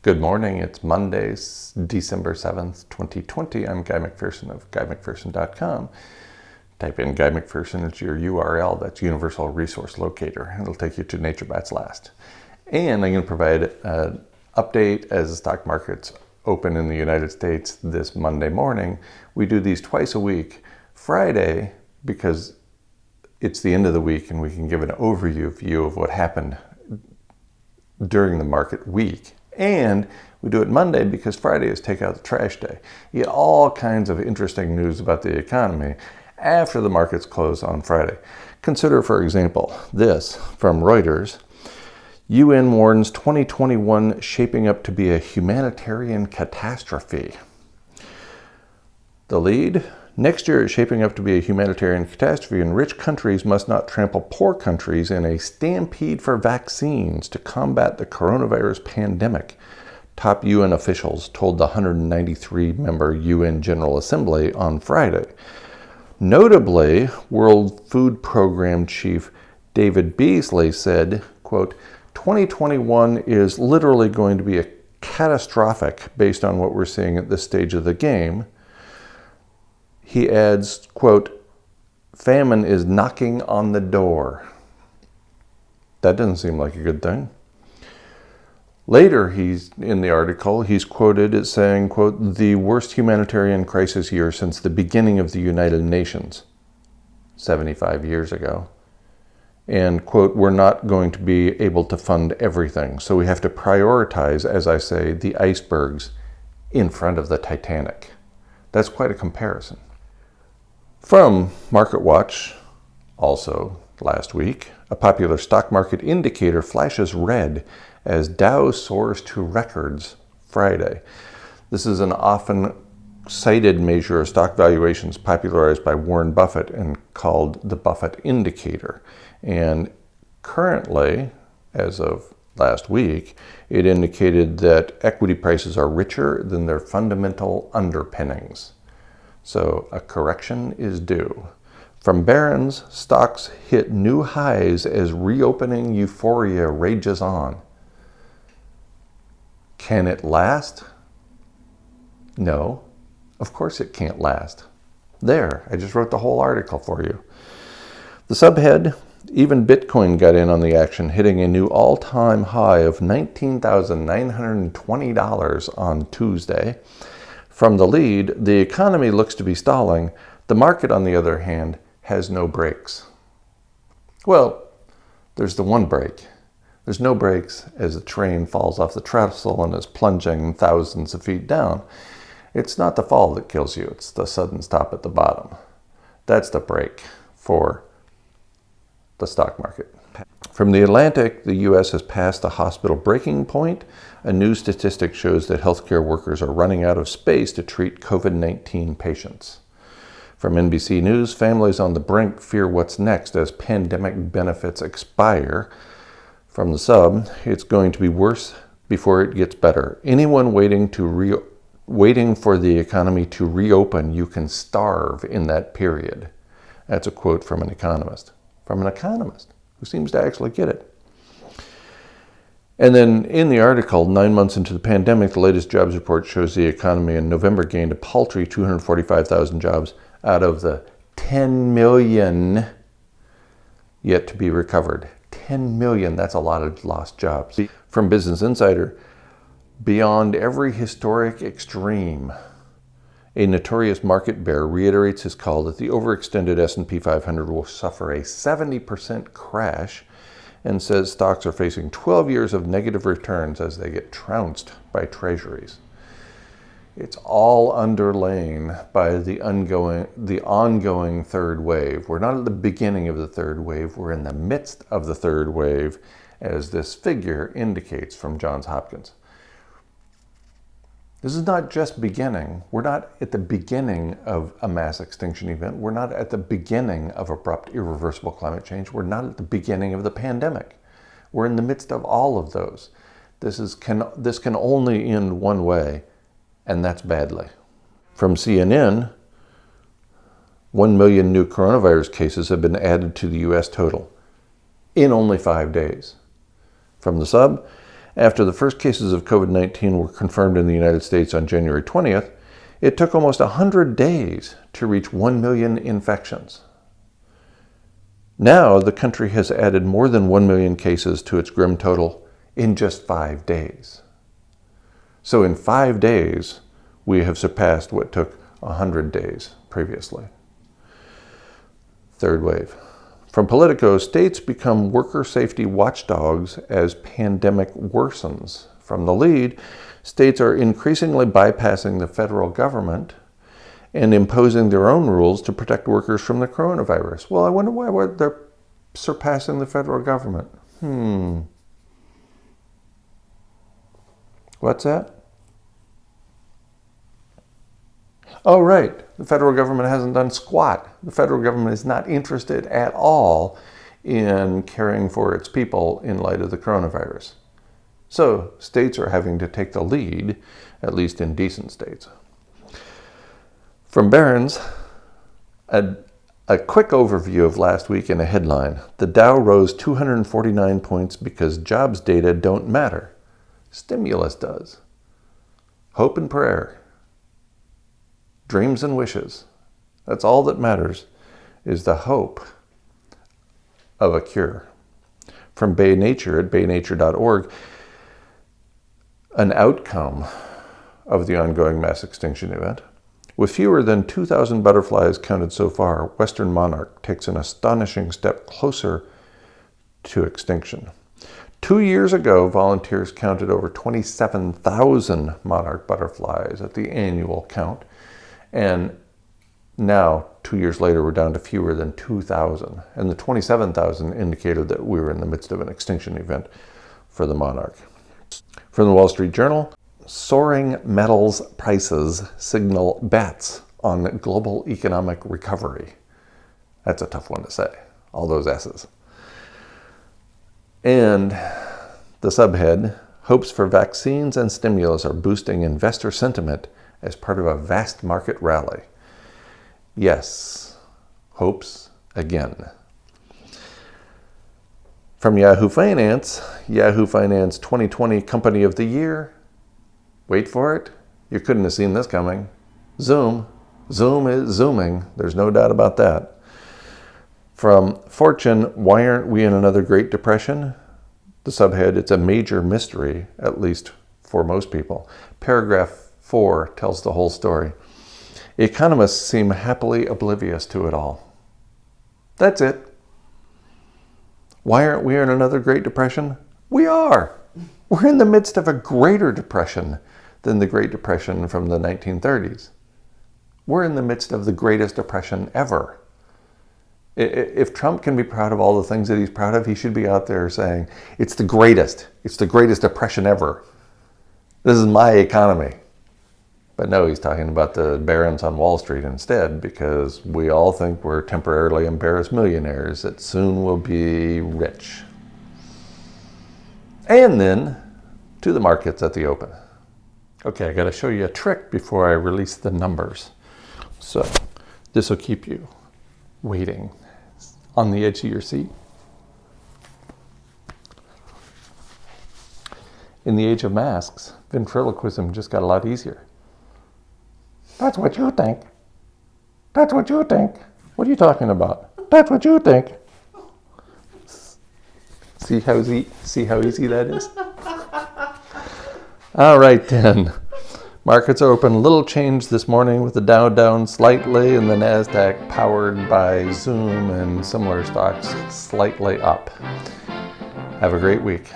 Good morning. It's Monday, December 7th, 2020. I'm Guy McPherson of GuyMcPherson.com. Type in Guy McPherson as your URL. That's Universal Resource Locator. It'll take you to Nature Bats Last. And I'm going to provide an update as the stock market's open in the United States this Monday morning. We do these twice a week. Friday, because it's the end of the week and we can give an overview of what happened during the market week. And we do it Monday because Friday is take out the trash day. You get all kinds of interesting news about the economy after the markets close on Friday. Consider, for example, this from Reuters. UN warns 2021 shaping up to be a humanitarian catastrophe. The lead, next year is shaping up to be a humanitarian catastrophe, and rich countries must not trample poor countries in a stampede for vaccines to combat the coronavirus pandemic, top UN officials told the 193-member UN General Assembly on Friday. Notably, World Food Program Chief David Beasley said, quote, 2021 is literally going to be a catastrophic based on what we're seeing at this stage of the game. He adds, quote, famine is knocking on the door. That doesn't seem like a good thing. Later, in the article, he's quoted as saying, quote, the worst humanitarian crisis year since the beginning of the United Nations, 75 years ago. And, quote, we're not going to be able to fund everything, so we have to prioritize, as I say, the icebergs in front of the Titanic. That's quite a comparison. From MarketWatch, also last week, a popular stock market indicator flashes red as Dow soars to records Friday. This is an often cited measure of stock valuations popularized by Warren Buffett and called the Buffett indicator. And currently, as of last week, it indicated that equity prices are richer than their fundamental underpinnings. So a correction is due. From Barron's, stocks hit new highs as reopening euphoria rages on. Can it last? No, of course it can't last. There, I just wrote the whole article for you. The subhead, even Bitcoin got in on the action, hitting a new all-time high of $19,920 on Tuesday. From the lead, the economy looks to be stalling. The market, on the other hand, has no brakes. Well, there's the one brake. There's no brakes as the train falls off the trestle and is plunging thousands of feet down. It's not the fall that kills you, it's the sudden stop at the bottom. That's the brake for the stock market. From the Atlantic, the U.S. has passed the hospital breaking point. A new statistic shows that healthcare workers are running out of space to treat COVID-19 patients. From NBC News, families on the brink fear what's next as pandemic benefits expire. From the Sub, it's going to be worse before it gets better. Anyone waiting for the economy to reopen, you can starve in that period. That's a quote from an economist. From an economist who seems to actually get it. And then in the article, 9 months into the pandemic, the latest jobs report shows the economy in November gained a paltry 245,000 jobs out of the 10 million yet to be recovered. 10 million, that's a lot of lost jobs. From Business Insider, beyond every historic extreme, a notorious market bear reiterates his call that the overextended S&P 500 will suffer a 70% crash and says stocks are facing 12 years of negative returns as they get trounced by treasuries. It's all underlain by the ongoing third wave. We're not at the beginning of the third wave, we're in the midst of the third wave, as this figure indicates from Johns Hopkins. This is not just beginning. We're not at the beginning of a mass extinction event. We're not at the beginning of abrupt, irreversible climate change. We're not at the beginning of the pandemic. We're in the midst of all of those. This can only end one way, and that's badly. From CNN, 1 million new coronavirus cases have been added to the U.S. total in only 5 days. From the Sub, After the first cases of COVID-19 were confirmed in the United States on January 20th, it took almost 100 days to reach 1 million infections. Now, the country has added more than 1 million cases to its grim total in just 5 days. So in 5 days, we have surpassed what took 100 days previously. Third wave. From Politico, states become worker safety watchdogs as pandemic worsens. From the lead, states are increasingly bypassing the federal government and imposing their own rules to protect workers from the coronavirus. Well, I wonder why they're surpassing the federal government. What's that? Oh, right. The federal government hasn't done squat. The federal government is not interested at all in caring for its people in light of the coronavirus. So states are having to take the lead, at least in decent states. From Barron's, a quick overview of last week in a headline. The Dow rose 249 points because jobs data don't matter. Stimulus does. Hope and prayer. Dreams and wishes. That's all that matters, is the hope of a cure. From Bay Nature at baynature.org, an outcome of the ongoing mass extinction event. With fewer than 2,000 butterflies counted so far, Western Monarch takes an astonishing step closer to extinction. 2 years ago, volunteers counted over 27,000 monarch butterflies at the annual count. And now, 2 years later, we're down to fewer than 2,000. And the 27,000 indicated that we were in the midst of an extinction event for the monarch. From the Wall Street Journal, soaring metals prices signal bets on global economic recovery. That's a tough one to say, all those S's. And the subhead, hopes for vaccines and stimulus are boosting investor sentiment as part of a vast market rally. Yes, hopes again. From Yahoo Finance 2020 Company of the Year. Wait for it. You couldn't have seen this coming. Zoom. Zoom is zooming. There's no doubt about that. From Fortune, why aren't we in another Great Depression? The subhead, it's a major mystery, at least for most people. Paragraph 4 tells the whole story. Economists seem happily oblivious to it all. That's it. Why aren't we in another Great Depression? We are. We're in the midst of a greater depression than the Great Depression from the 1930s. We're in the midst of the greatest depression ever. If Trump can be proud of all the things that he's proud of, he should be out there saying, it's the greatest depression ever. This is my economy. But no, he's talking about the barons on Wall Street instead, because we all think we're temporarily embarrassed millionaires that soon will be rich. And then to the markets at the open. Okay, I got to show you a trick before I release the numbers. So this will keep you waiting on the edge of your seat. In the age of masks, ventriloquism just got a lot easier. That's what you think. That's what you think. What are you talking about? That's what you think. See how easy that is? All right then. Markets open. A little change this morning with the Dow down slightly and the NASDAQ powered by Zoom and similar stocks slightly up. Have a great week.